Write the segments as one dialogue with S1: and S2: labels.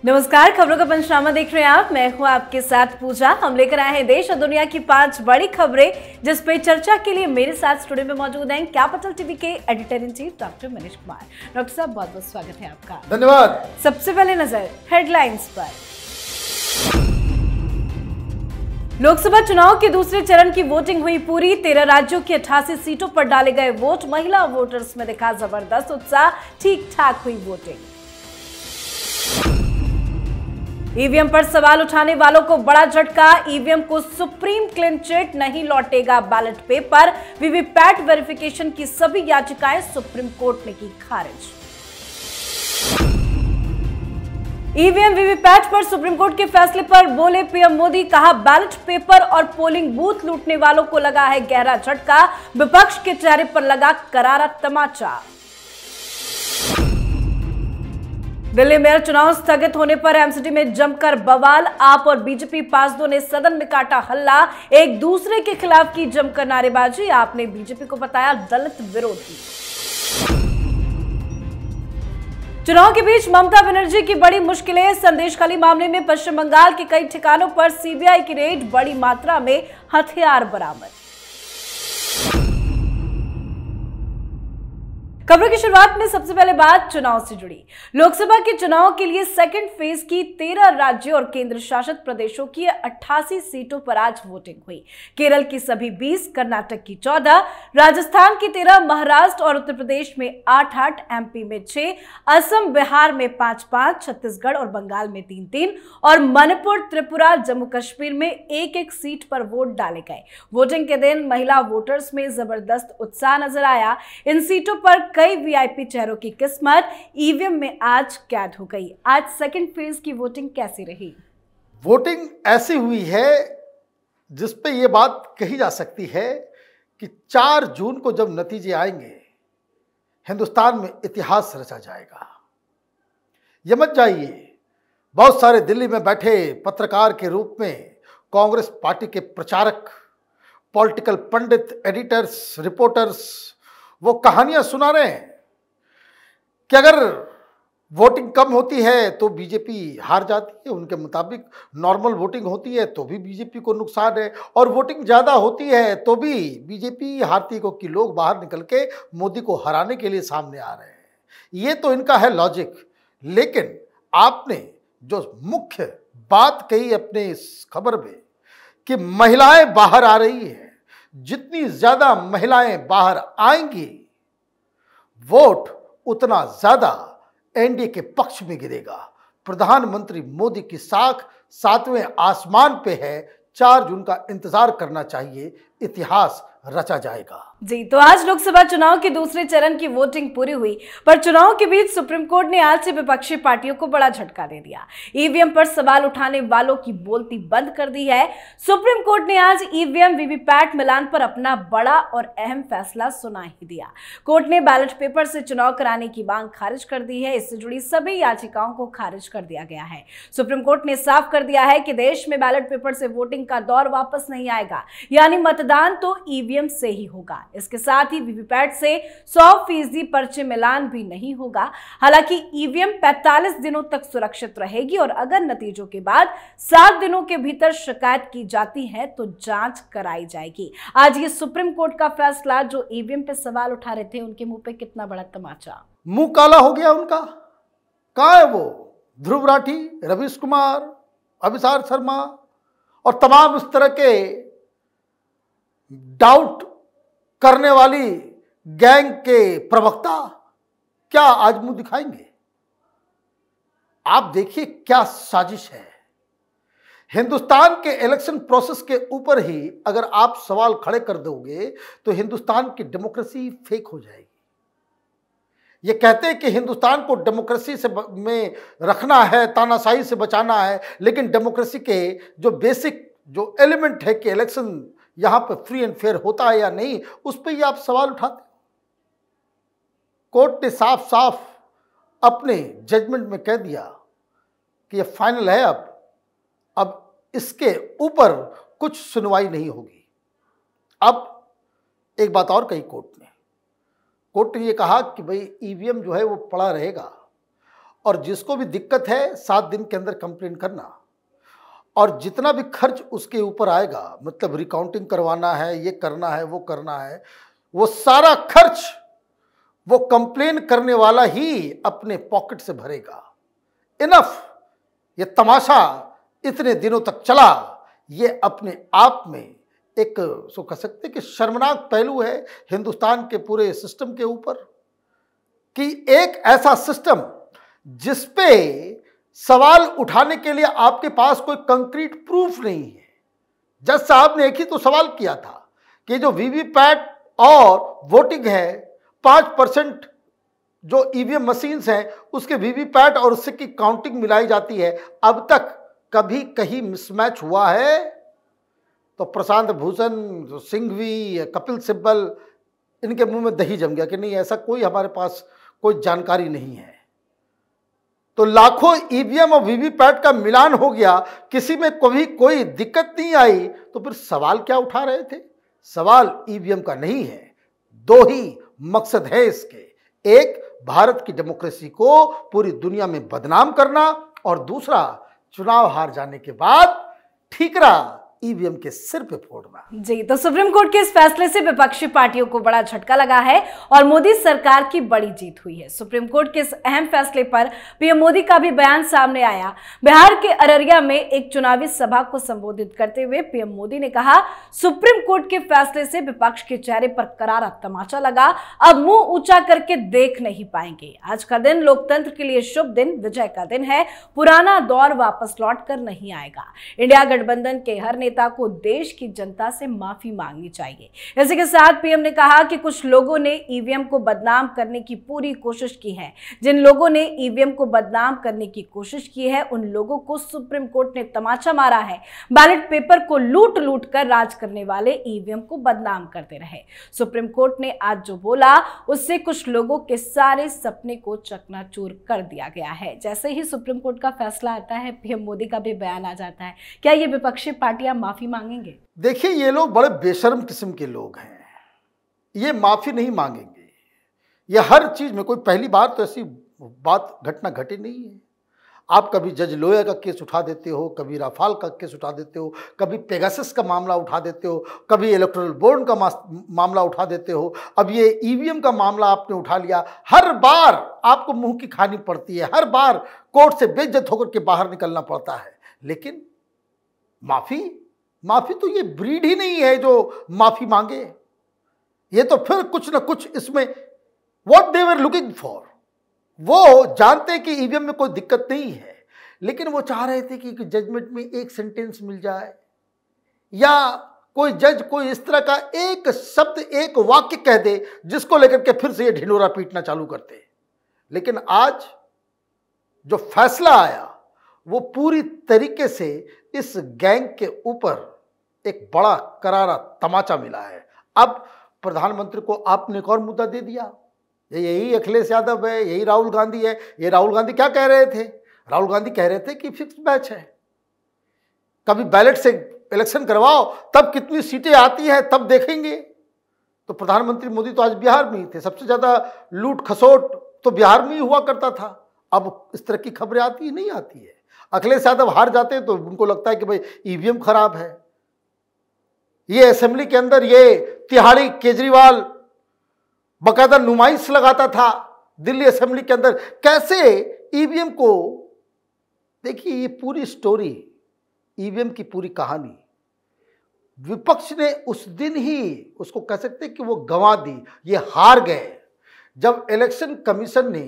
S1: नमस्कार, खबरों का पंचनामा देख रहे हैं आप। मैं हूं आपके साथ पूजा। हम लेकर आए हैं देश और दुनिया की 5 बड़ी खबरें जिस पे चर्चा के लिए मेरे साथ स्टूडियो में मौजूद हैं कैपिटल टीवी के editor in chief doctor Manish Kumar. Doctor साहब, बहुत बहुत स्वागत है आपका।
S2: धन्यवाद।
S1: सबसे पहले नजर हेडलाइंस पर। लोकसभा चुनाव के दूसरे चरण की वोटिंग हुई पूरी। 13 राज्यों की 88 सीटों पर डाले गए वोट। महिला वोटर्स में दिखा जबरदस्त उत्साह। ठीक ठाक हुई वोटिंग। ईवीएम पर सवाल उठाने वालों को बड़ा झटका। ईवीएम को सुप्रीम क्लीन चिट, नहीं लौटेगा बैलेट पेपर। वीवीपैट वेरिफिकेशन की सभी याचिकाएं सुप्रीम कोर्ट ने की खारिज। ईवीएम वीवीपैट पर सुप्रीम कोर्ट के फैसले पर बोले पीएम मोदी। कहा, बैलेट पेपर और पोलिंग बूथ लूटने वालों को लगा है गहरा झटका। विपक्ष के चेहरे पर लगा करारा तमाचा। दिल्ली मेयर चुनाव स्थगित होने पर एमसीडी में जमकर बवाल। आप और बीजेपी पार्षदों ने सदन में काटा हल्ला। एक दूसरे के खिलाफ की जमकर नारेबाजी। आपने बीजेपी को बताया दलित विरोधी। चुनाव के बीच ममता बनर्जी की बड़ी मुश्किलें। संदेशखाली मामले में पश्चिम बंगाल के कई ठिकानों पर सीबीआई की रेड। बड़ी मात्रा में हथियार बरामद। खबरों की शुरुआत में सबसे पहले बात चुनाव से जुड़ी। लोकसभा के चुनाव के लिए सेकंड फेज की 13 राज्यों और केंद्र शासित प्रदेशों की 88 सीटों पर आज वोटिंग हुई। केरल की सभी 20, कर्नाटक की 14, राजस्थान की 13, महाराष्ट्र और उत्तर प्रदेश में 8-8, एमपी में 6, असम बिहार में 5-5, छत्तीसगढ़ और बंगाल में 3-3 और मणिपुर, त्रिपुरा, जम्मू कश्मीर में 1-1 सीट पर वोट डाले गए। वोटिंग के दिन महिला वोटर्स में जबरदस्त उत्साह नजर आया। इन सीटों पर कई वीआईपी चेहरों की किस्मत ईवीएम में आज कैद हो गई। आज सेकंड फेज की वोटिंग कैसी रही?
S2: वोटिंग ऐसी हुई है जिस पे ये बात कही जा सकती है कि 4 जून को जब नतीजे आएंगे हिंदुस्तान में इतिहास रचा जाएगा। ये मत जाइए, बहुत सारे दिल्ली में बैठे पत्रकार के रूप में कांग्रेस पार्टी के प्रचारक, पॉलिटिकल पंडित, एडिटर्स, रिपोर्टर्स वो कहानियां सुना रहे हैं कि अगर वोटिंग कम होती है तो बीजेपी हार जाती है। उनके मुताबिक नॉर्मल वोटिंग होती है तो भी बीजेपी को नुकसान है, और वोटिंग ज़्यादा होती है तो भी बीजेपी हारती है, क्योंकि लोग बाहर निकल के मोदी को हराने के लिए सामने आ रहे हैं। ये तो इनका है लॉजिक। लेकिन आपने जो मुख्य बात कही अपने इस खबर में कि महिलाएं बाहर आ रही हैं, जितनी ज्यादा महिलाएं बाहर आएंगी वोट उतना ज्यादा एनडीए के पक्ष में गिरेगा। प्रधानमंत्री मोदी की साख 7वें आसमान पे है। 4 जून का इंतजार करना चाहिए, इतिहास रचा जाएगा।
S1: जी, तो आज लोकसभा चुनाव के दूसरे चरण की वोटिंग पूरी हुई, पर चुनाव के बीच सुप्रीम कोर्ट ने आज से विपक्षी पार्टियों को बड़ा झटका दे दिया। ईवीएम पर सवाल उठाने वालों की बोलती बंद कर दी है। सुप्रीम कोर्ट ने आज ईवीएम वीवीपैट मिलान पर अपना बड़ा और अहम फैसला सुना ही दिया। कोर्ट ने बैलेट पेपर से चुनाव कराने की मांग खारिज कर दी है। इससे जुड़ी सभी याचिकाओं को खारिज कर दिया गया है। सुप्रीम कोर्ट ने साफ कर दिया है कि देश में बैलेट पेपर से वोटिंग का दौर वापस नहीं आएगा, यानी मतदान तो ईवीएम से ही होगा। इसके साथ ही वीवीपैट से 100% पर्चे मिलान भी नहीं होगा। हालांकि ईवीएम 45 दिनों तक सुरक्षित रहेगी और अगर नतीजों के बाद 7 दिनों के भीतर शिकायत की जाती है तो जांच कराई जाएगी। आज ये सुप्रीम कोर्ट का फैसला, जो ईवीएम पे सवाल उठा रहे थे उनके मुंह पे कितना बड़ा तमाचा।
S2: मुंह काला हो गया उनका। कहां है वो ध्रुव राठी, रवीश कुमार, अभिसार शर्मा और तमाम इस तरह के डाउट करने वाली गैंग के प्रवक्ता? क्या आज मुंह दिखाएंगे? आप देखिए क्या साजिश है। हिंदुस्तान के इलेक्शन प्रोसेस के ऊपर ही अगर आप सवाल खड़े कर दोगे तो हिंदुस्तान की डेमोक्रेसी फेक हो जाएगी। ये कहते हैं कि हिंदुस्तान को डेमोक्रेसी से में रखना है, तानाशाही से बचाना है, लेकिन डेमोक्रेसी के जो बेसिक जो एलिमेंट है कि इलेक्शन यहां पर फ्री एंड फेयर होता है या नहीं, उस पर ही आप सवाल उठाते। कोर्ट ने साफ साफ अपने जजमेंट में कह दिया कि यह फाइनल है। अब इसके ऊपर कुछ सुनवाई नहीं होगी। अब एक बात और कही कोर्ट ने ये कहा कि भाई ईवीएम जो है वो पड़ा रहेगा और जिसको भी दिक्कत है 7 दिन के अंदर कंप्लेन करना, और जितना भी खर्च उसके ऊपर आएगा, मतलब रिकाउंटिंग करवाना है, ये करना है, वो करना है, वो सारा खर्च वो कंप्लेन करने वाला ही अपने पॉकेट से भरेगा। इनफ, ये तमाशा इतने दिनों तक चला, ये अपने आप में एक सो कह सकते कि शर्मनाक पहलू है हिंदुस्तान के पूरे सिस्टम के ऊपर, कि एक ऐसा सिस्टम जिस पे सवाल उठाने के लिए आपके पास कोई कंक्रीट प्रूफ नहीं है। जज साहब ने एक ही तो सवाल किया था कि जो वीवीपैट और वोटिंग है, 5% जो ईवीएम मशीन्स हैं उसके वीवीपैट और उससे की काउंटिंग मिलाई जाती है, अब तक कभी कहीं मिसमैच हुआ है? तो प्रशांत भूषण, सिंघवी, कपिल सिब्बल, इनके मुंह में दही जम गया कि नहीं, ऐसा कोई हमारे पास कोई जानकारी नहीं है। तो लाखों ईवीएम और वीवीपैट का मिलान हो गया, किसी में कभी कोई दिक्कत नहीं आई, तो फिर सवाल क्या उठा रहे थे? सवाल ईवीएम का नहीं है। 2 ही मकसद है इसके, एक भारत की डेमोक्रेसी को पूरी दुनिया में बदनाम करना, और दूसरा चुनाव हार जाने के बाद ठीकरा ईवीएम के सिर पे फोड़ना।
S1: जी, तो सुप्रीम कोर्ट के इस फैसले से विपक्षी पार्टियों को बड़ा झटका लगा है और मोदी सरकार की बड़ी जीत हुई है। सुप्रीम कोर्ट के इस अहम फैसले पर पीएम मोदी का भी बयान सामने आया। बिहार के अररिया में एक चुनावी सभा को संबोधित करते हुए पीएम मोदी ने कहा, सुप्रीम कोर्ट के फैसले से विपक्ष के चेहरे पर करारा तमाचा लगा, अब मुंह ऊंचा करके देख नहीं पाएंगे। आज का दिन लोकतंत्र के लिए शुभ दिन, विजय का दिन है, पुराना दौर वापस लौट कर नहीं आएगा। इंडिया गठबंधन के हर नेता को देश की जनता से माफी मांगनी चाहिए। इसी के साथ पीएम ने कहा कि कुछ लोगों ने ईवीएम को बदनाम करने की पूरी कोशिश की है। जिन लोगों ने ईवीएम को बदनाम करने की कोशिश की है, उन लोगों को सुप्रीम कोर्ट ने तमाचा मारा है। बैलेट पेपर को लूट लूट कर राज करने वाले ईवीएम को बदनाम करते रहे। सुप्रीम कोर्ट ने आज जो बोला, उससे कुछ लोगों के सारे सपने को चकनाचूर कर दिया गया है। जैसे ही सुप्रीम कोर्ट का फैसला आता है, पीएम मोदी का भी बयान आ जाता है। क्या ये विपक्षी पार्टियां माफी मांगेंगे?
S2: देखिए, ये लोग बड़े बेशर्म किस्म के लोग हैं, ये माफी नहीं मांगेंगे। ये हर चीज में, कोई पहली बार तो ऐसी बात घटना घटी नहीं है। आप कभी जज लोया का केस उठा देते हो, कभी राफाल का केस उठा देते हो, कभी पेगासस का मामला उठा देते हो, कभी इलेक्टोरल बोर्ड का मामला उठा देते हो, अब ये ईवीएम का मामला आपने उठा लिया। हर बार आपको मुंह की खानी पड़ती है, हर बार कोर्ट से बेइज्जत होकर के बाहर निकलना पड़ता है। लेकिन माफी तो ये ब्रीड ही नहीं है जो माफी मांगे। ये तो फिर कुछ ना कुछ इसमें what they were looking for, वो जानते कि ईवीएम में कोई दिक्कत नहीं है, लेकिन वो चाह रहे थे कि जजमेंट में एक सेंटेंस मिल जाए, या कोई जज कोई इस तरह का एक शब्द, एक वाक्य कह दे जिसको लेकर के फिर से ये ढिंढोरा पीटना चालू करते। लेकिन आज जो फैसला आया, वो पूरी तरीके से इस गैंग के ऊपर एक बड़ा करारा तमाचा मिला है। अब प्रधानमंत्री को आपने एक और मुद्दा दे दिया। यही अखिलेश यादव है, यही राहुल गांधी है। ये राहुल गांधी क्या कह रहे थे? राहुल गांधी कह रहे थे कि फिक्स मैच है, कभी बैलेट से इलेक्शन करवाओ, तब कितनी सीटें आती हैं तब देखेंगे। तो प्रधानमंत्री मोदी तो आज बिहार में ही थे, सबसे ज्यादा लूट खसोट तो बिहार में ही हुआ करता था। अब इस तरह की खबरें आती ही नहीं आती है। अखिलेश यादव हार जाते हैं तो उनको लगता है कि भाई ईवीएम खराब है। ये असेंबली के अंदर ये तिहाड़ी केजरीवाल बकायदा नुमाइश लगाता था दिल्ली असेंबली के अंदर, कैसे ईवीएम को। देखिए, ये पूरी स्टोरी, ईवीएम की पूरी कहानी विपक्ष ने उस दिन ही उसको कह सकते कि वो गंवा दी, ये हार गए, जब इलेक्शन कमीशन ने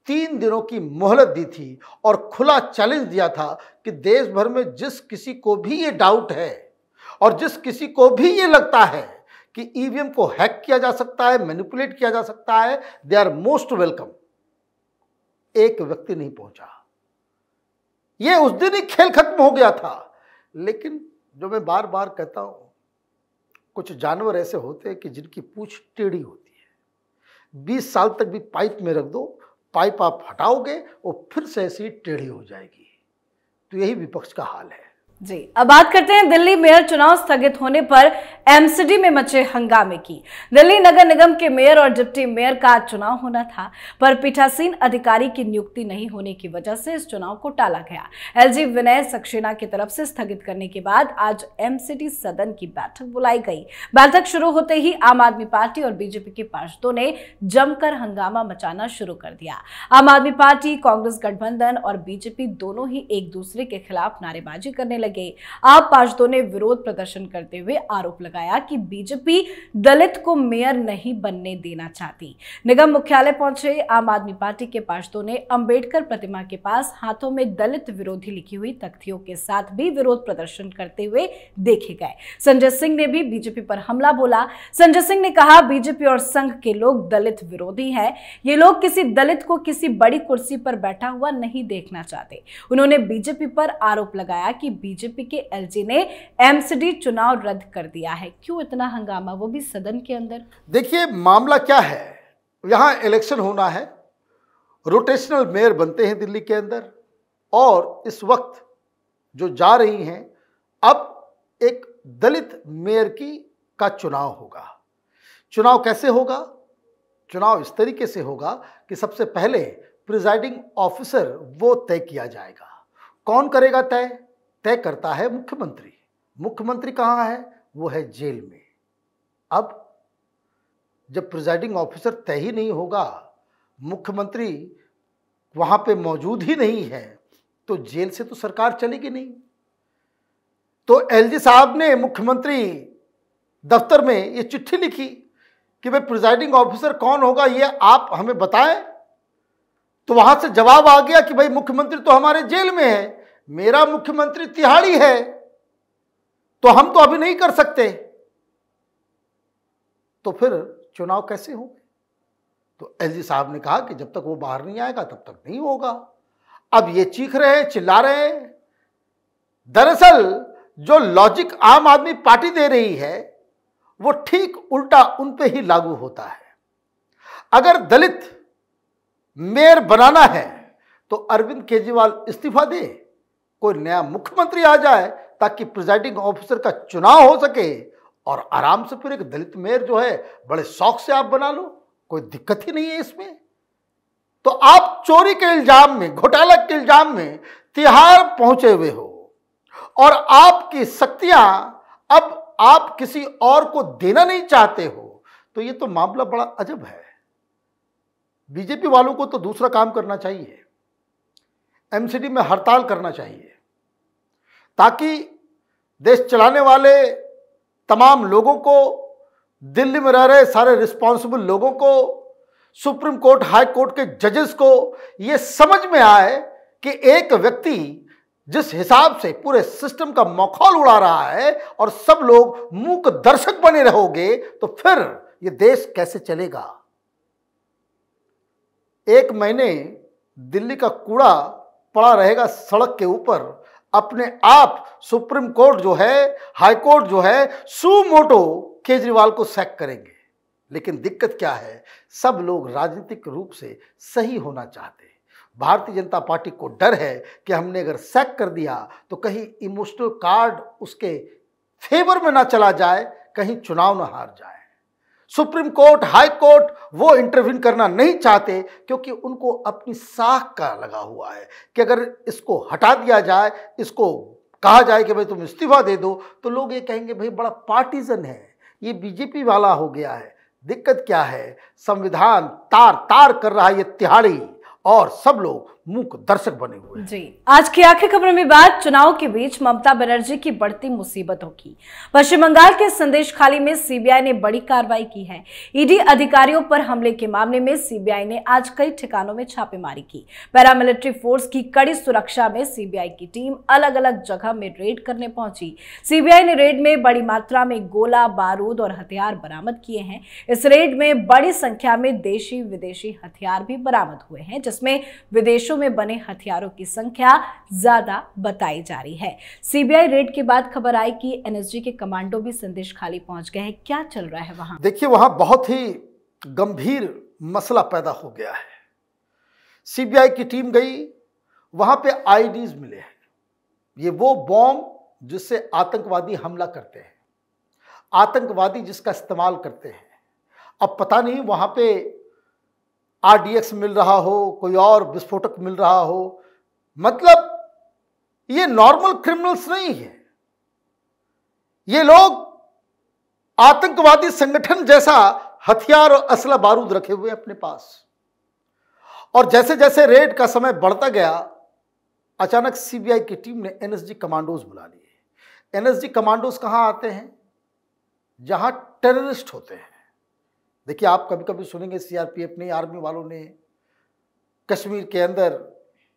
S2: 3 दिनों की मोहलत दी थी और खुला चैलेंज दिया था कि देश भर में जिस किसी को भी ये डाउट है और जिस किसी को भी ये लगता है कि ईवीएम को हैक किया जा सकता है, मैनिपुलेट किया जा सकता है, दे आर मोस्ट वेलकम। एक व्यक्ति नहीं पहुंचा। ये उस दिन ही खेल खत्म हो गया था। लेकिन जो मैं बार बार कहता हूं, कुछ जानवर ऐसे होते हैं कि जिनकी पूंछ टेढ़ी होती है। 20 साल तक भी पाइप में रख दो, पाइप आप हटाओगे वो फिर से ऐसी टेढ़ी हो जाएगी। तो यही विपक्ष का हाल है।
S1: जी, अब बात करते हैं दिल्ली मेयर चुनाव स्थगित होने पर एमसीडी में मचे हंगामे की। दिल्ली नगर निगम के मेयर और डिप्टी मेयर का चुनाव होना था, पर पीठासीन अधिकारी की नियुक्ति नहीं होने की वजह से इस चुनाव को टाला गया। एलजी विनय सक्सेना की तरफ से स्थगित करने के बाद आज एमसीडी सदन की बैठक बुलाई गई। बैठक शुरू होते ही आम आदमी पार्टी और बीजेपी के पार्षदों ने जमकर हंगामा मचाना शुरू कर दिया। आम आदमी पार्टी, कांग्रेस गठबंधन और बीजेपी दोनों ही एक दूसरे के खिलाफ नारेबाजी करने लगे। आप पार्षदों ने विरोध प्रदर्शन करते हुए आरोप लगाया कि बीजेपी दलित को मेयर नहीं बनने देना चाहती। निगम मुख्यालय पहुंचे आम आदमी पार्टी के पार्षदों ने अंबेडकर प्रतिमा के पास हाथों में दलित विरोधी लिखी हुई तख्तियों के साथ भी विरोध प्रदर्शन करते हुए देखे गए। संजय सिंह ने भी बीजेपी पर हमला बोला। संजय सिंह ने कहा, बीजेपी और संघ के लोग दलित विरोधी हैं। ये लोग किसी दलित को किसी बड़ी कुर्सी पर बैठा हुआ नहीं देखना चाहते। उन्होंने बीजेपी पर आरोप लगाया कि बीजेपी के एलजी ने एमसीडी चुनाव रद्द कर दिया है। क्यों इतना हंगामा, वो भी सदन के अंदर?
S2: देखिए मामला क्या है, यहां इलेक्शन होना है, रोटेशनल मेयर बनते हैं दिल्ली के अंदर, और इस वक्त जो जा रही हैं अब एक दलित मेयर का चुनाव होगा। चुनाव कैसे होगा? चुनाव इस तरीके से होगा कि सबसे पहले प्रिजाइडिंग ऑफिसर वो तय किया जाएगा। कौन करेगा तय? तय करता है मुख्यमंत्री। मुख्यमंत्री कहाँ है? वो है जेल में। अब जब प्रिजाइडिंग ऑफिसर तय ही नहीं होगा, मुख्यमंत्री वहां पे मौजूद ही नहीं है, तो जेल से तो सरकार चलेगी नहीं। तो एलजी साहब ने मुख्यमंत्री दफ्तर में ये चिट्ठी लिखी कि भाई प्रिजाइडिंग ऑफिसर कौन होगा ये आप हमें बताएं। तो वहां से जवाब आ गया कि भाई मुख्यमंत्री तो हमारे जेल में है, मेरा मुख्यमंत्री तिहाड़ी है, तो हम तो अभी नहीं कर सकते। तो फिर चुनाव कैसे होंगे? तो एलजी साहब ने कहा कि जब तक वो बाहर नहीं आएगा तब तक नहीं होगा। अब ये चीख रहे हैं, चिल्ला रहे हैं। दरअसल जो लॉजिक आम आदमी पार्टी दे रही है वो ठीक उल्टा उन पे ही लागू होता है। अगर दलित मेयर बनाना है तो अरविंद केजरीवाल इस्तीफा दे, कोई नया मुख्यमंत्री आ जाए ताकि प्रिजाइडिंग ऑफिसर का चुनाव हो सके, और आराम से फिर एक दलित मेयर जो है बड़े शौक से आप बना लो, कोई दिक्कत ही नहीं है इसमें। तो आप चोरी के इल्जाम में, घोटाला के इल्जाम में तिहाड़ पहुंचे हुए हो, और आपकी शक्तियां अब आप किसी और को देना नहीं चाहते हो, तो ये तो मामला बड़ा अजब है। बीजेपी वालों को तो दूसरा काम करना चाहिए, एमसीडी में हड़ताल करना चाहिए, ताकि देश चलाने वाले तमाम लोगों को, दिल्ली में रह रहे सारे रिस्पॉन्सिबल लोगों को, सुप्रीम कोर्ट, हाई कोर्ट के जजेस को ये समझ में आए कि एक व्यक्ति जिस हिसाब से पूरे सिस्टम का मखौल उड़ा रहा है और सब लोग मूक दर्शक बने रहोगे तो फिर ये देश कैसे चलेगा। 1 महीने दिल्ली का कूड़ा पड़ा रहेगा सड़क के ऊपर, अपने आप सुप्रीम कोर्ट जो है, हाई कोर्ट जो है, सुमोटो केजरीवाल को सैक करेंगे। लेकिन दिक्कत क्या है, सब लोग राजनीतिक रूप से सही होना चाहते हैं। भारतीय जनता पार्टी को डर है कि हमने अगर सैक कर दिया तो कहीं इमोशनल कार्ड उसके फेवर में ना चला जाए, कहीं चुनाव ना हार जाए। सुप्रीम कोर्ट, हाई कोर्ट वो इंटरवीन करना नहीं चाहते क्योंकि उनको अपनी साख का लगा हुआ है कि अगर इसको हटा दिया जाए, इसको कहा जाए कि भाई तुम इस्तीफा दे दो, तो लोग ये कहेंगे भाई बड़ा पार्टीजन है, ये बीजेपी वाला हो गया है। दिक्कत क्या है, संविधान तार तार कर रहा है ये तिहाड़ी, और सब लोग मूक दर्शक बने हुए
S1: जी। आज की आखिरी खबर में बात चुनाव के बीच ममता बनर्जी की बढ़ती मुसीबतों की। पश्चिम बंगाल के संदेश खाली में सीबीआई ने बड़ी कार्रवाई की है। ईडी अधिकारियों पर हमले के मामले में सीबीआई ने आज कई ठिकानों में छापेमारी की। पैरामिलिट्री फोर्स की कड़ी सुरक्षा में सीबीआई की टीम अलग अलग जगह में रेड करने पहुंची। सीबीआई ने रेड में बड़ी मात्रा में गोला बारूद और हथियार बरामद किए हैं। इस रेड में बड़ी संख्या में देशी विदेशी हथियार भी बरामद हुए हैं, जिसमें विदेशों में बने हथियारों की संख्या ज्यादा बताई जा रही है। सीबीआई रेड के बाद खबर आई कि एनएसजी के कमांडो भी संदेश खाली पहुंच गए हैं। क्या चल रहा है वहां?
S2: देखिए वहां बहुत ही गंभीर मसला पैदा हो गया है। सीबीआई की टीम गई, वहां पे आईडीज मिले हैं, ये वो बॉम्ब जिससे आतंकवादी हमला करते हैं। आतंकवादी जिसका इस्तेमाल करते हैं। अब पता नहीं वहां पे RDX मिल रहा हो, कोई और विस्फोटक मिल रहा हो, मतलब ये नॉर्मल क्रिमिनल्स नहीं है, ये लोग आतंकवादी संगठन जैसा हथियार और असला बारूद रखे हुए अपने पास। और जैसे जैसे रेड का समय बढ़ता गया, अचानक CBI की टीम ने NSG कमांडोज बुला लिए। NSG कमांडोज कहां आते हैं? जहां टेररिस्ट होते हैं। देखिए, आप कभी कभी सुनेंगे CRPF ने, आर्मी वालों ने कश्मीर के अंदर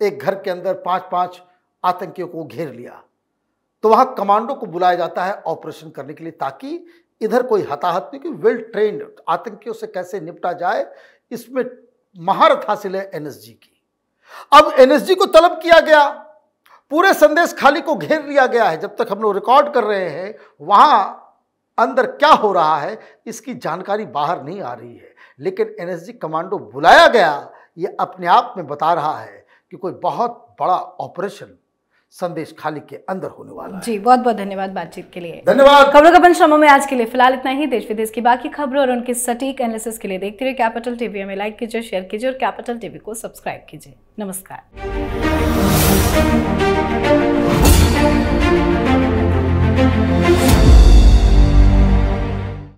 S2: एक घर के अंदर 5-5 आतंकियों को घेर लिया, तो वहां कमांडो को बुलाया जाता है ऑपरेशन करने के लिए, ताकि इधर कोई हताहत नहीं, कि वेल ट्रेन्ड आतंकियों से कैसे निपटा जाए, इसमें महारत हासिल है NSG की। अब NSG को तलब किया गया, पूरे संदेश खाली को घेर लिया गया है। जब तक हम लोग रिकॉर्ड कर रहे हैं, वहां अंदर क्या हो रहा है इसकी जानकारी बाहर नहीं आ रही है, लेकिन NSG कमांडो बुलाया गया, ये अपने आप में बता रहा है कि कोई बहुत बड़ा ऑपरेशन संदेश खाली के अंदर होने वाला है।
S1: जी, बहुत बहुत धन्यवाद बातचीत के लिए।
S2: धन्यवाद।
S1: खबरों का पंचनामा में आज के लिए फिलहाल इतना ही। देश विदेश की बाकी खबरों और उनके सटीक एनालिसिस के लिए देखते रहिए कैपिटल टीवी। हमें लाइक कीजिए, शेयर कीजिए और कैपिटल टीवी को सब्सक्राइब कीजिए। नमस्कार।